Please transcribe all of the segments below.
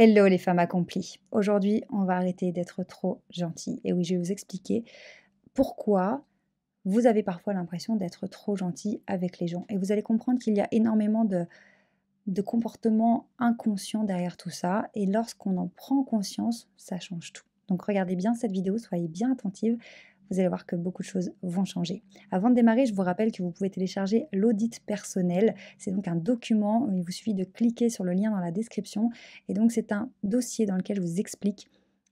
Hello les femmes accomplies. Aujourd'hui, on va arrêter d'être trop gentil. Et oui, je vais vous expliquer pourquoi vous avez parfois l'impression d'être trop gentil avec les gens. Et vous allez comprendre qu'il y a énormément de comportements inconscients derrière tout ça. Et lorsqu'on en prend conscience, ça change tout. Donc regardez bien cette vidéo, soyez bien attentive. Vous allez voir que beaucoup de choses vont changer. Avant de démarrer, je vous rappelle que vous pouvez télécharger l'audit personnel. C'est donc un document, il vous suffit de cliquer sur le lien dans la description. Et donc c'est un dossier dans lequel je vous explique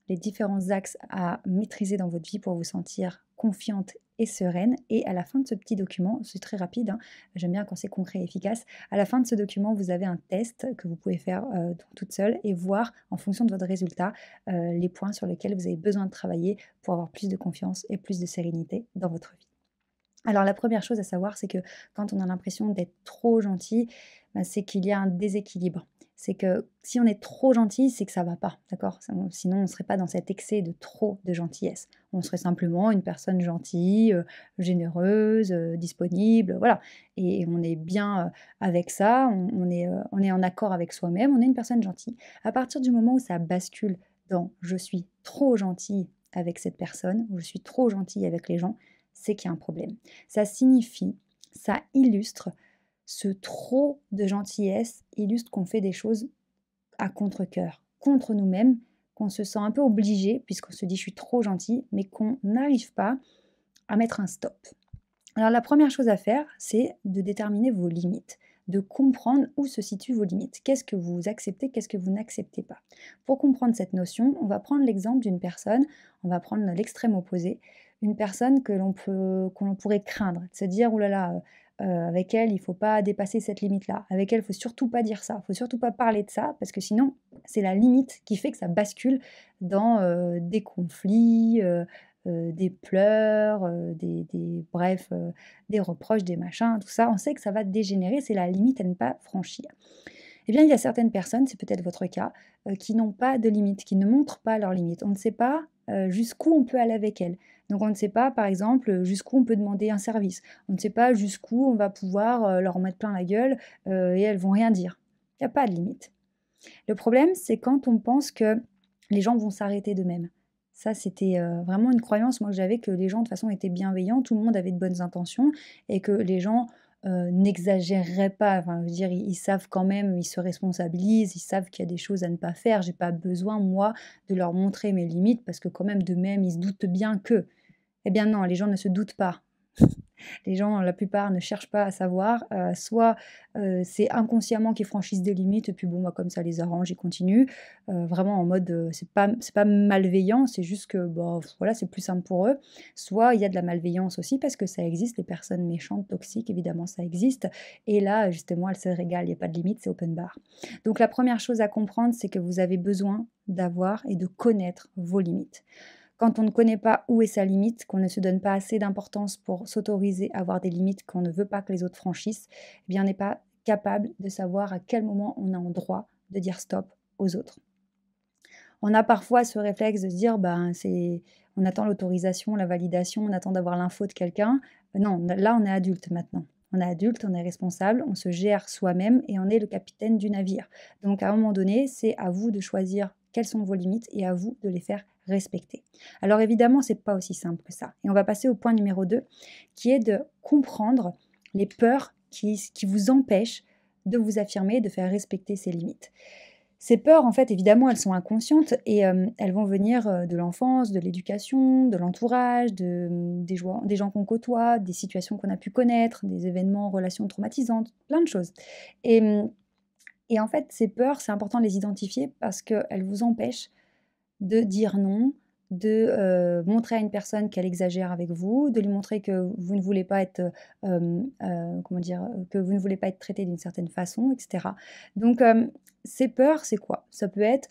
les différents axes à maîtriser dans votre vie pour vous sentir confiante et sereine. Et à la fin de ce petit document, c'est très rapide, hein, j'aime bien quand c'est concret et efficace, à la fin de ce document, vous avez un test que vous pouvez faire toute seule et voir en fonction de votre résultat les points sur lesquels vous avez besoin de travailler pour avoir plus de confiance et plus de sérénité dans votre vie. Alors la première chose à savoir, c'est que quand on a l'impression d'être trop gentil, bah, c'est qu'il y a un déséquilibre. C'est que si on est trop gentil, c'est que ça va pas, d'accord? Sinon, on ne serait pas dans cet excès de trop de gentillesse. On serait simplement une personne gentille, généreuse, disponible, voilà. Et on est bien avec ça, on est en accord avec soi-même, on est une personne gentille. À partir du moment où ça bascule dans je suis trop gentil avec cette personne, ou je suis trop gentil avec les gens, c'est qu'il y a un problème. Ça signifie, ça illustre, ce trop de gentillesse illustre qu'on fait des choses à contre-cœur, contre nous-mêmes, qu'on se sent un peu obligé, puisqu'on se dit je suis trop gentil, mais qu'on n'arrive pas à mettre un stop. Alors la première chose à faire, c'est de déterminer vos limites, de comprendre où se situent vos limites. Qu'est-ce que vous acceptez, qu'est-ce que vous n'acceptez pas. Pour comprendre cette notion, on va prendre l'exemple d'une personne, on va prendre l'extrême opposé, une personne qu'on pourrait craindre, de se dire, oh là là, avec elle, il ne faut pas dépasser cette limite-là. Avec elle, il ne faut surtout pas dire ça, il ne faut surtout pas parler de ça, parce que sinon, c'est la limite qui fait que ça bascule dans des conflits, des pleurs, bref, des reproches, des machins, tout ça. On sait que ça va dégénérer, c'est la limite à ne pas franchir. Eh bien, il y a certaines personnes, c'est peut-être votre cas, qui n'ont pas de limite, qui ne montrent pas leurs limites. On ne sait pas jusqu'où on peut aller avec elles. Donc on ne sait pas, par exemple, jusqu'où on peut demander un service. On ne sait pas jusqu'où on va pouvoir leur mettre plein la gueule et elles vont rien dire. Il n'y a pas de limite. Le problème, c'est quand on pense que les gens vont s'arrêter d'eux-mêmes. Ça, c'était vraiment une croyance, moi, que j'avais, que les gens, de toute façon, étaient bienveillants, tout le monde avait de bonnes intentions et que les gens n'exagéreraient pas. Enfin, je veux dire, ils savent quand même, ils se responsabilisent, ils savent qu'il y a des choses à ne pas faire. J'ai pas besoin, moi, de leur montrer mes limites parce que quand même, d'eux-mêmes, ils se doutent bien que. Eh bien non, les gens ne se doutent pas. Les gens, la plupart, ne cherchent pas à savoir. Soit c'est inconsciemment qu'ils franchissent des limites, et puis bon, moi, comme ça les arrange, ils continuent. Vraiment en mode, c'est pas malveillant, c'est juste que, bah, voilà, c'est plus simple pour eux. Soit il y a de la malveillance aussi, parce que ça existe, les personnes méchantes, toxiques, évidemment, ça existe. Et là, justement, elles se régalent, il n'y a pas de limite, c'est open bar. Donc la première chose à comprendre, c'est que vous avez besoin d'avoir et de connaître vos limites. Quand on ne connaît pas où est sa limite, qu'on ne se donne pas assez d'importance pour s'autoriser à avoir des limites qu'on ne veut pas que les autres franchissent, eh bien on n'est pas capable de savoir à quel moment on a en droit de dire stop aux autres. On a parfois ce réflexe de se dire, ben, on attend l'autorisation, la validation, on attend d'avoir l'info de quelqu'un. Non, là on est adulte maintenant. On est adulte, on est responsable, on se gère soi-même et on est le capitaine du navire. Donc à un moment donné, c'est à vous de choisir quelles sont vos limites et à vous de les faire respecter. Alors évidemment, c'est pas aussi simple que ça. Et on va passer au point numéro 2, qui est de comprendre les peurs qui vous empêchent de vous affirmer, de faire respecter ces limites. Ces peurs, en fait, évidemment, elles sont inconscientes et elles vont venir de l'enfance, de l'éducation, de l'entourage, des gens qu'on côtoie, des situations qu'on a pu connaître, des événements, relations traumatisantes, plein de choses. Et, et en fait, ces peurs, c'est important de les identifier parce qu'elles vous empêchent de dire non, de montrer à une personne qu'elle exagère avec vous, de lui montrer que vous ne voulez pas être, comment dire? Que vous ne voulez pas être traité d'une certaine façon et cetera. Donc ces peurs, c'est quoi? Ça peut être,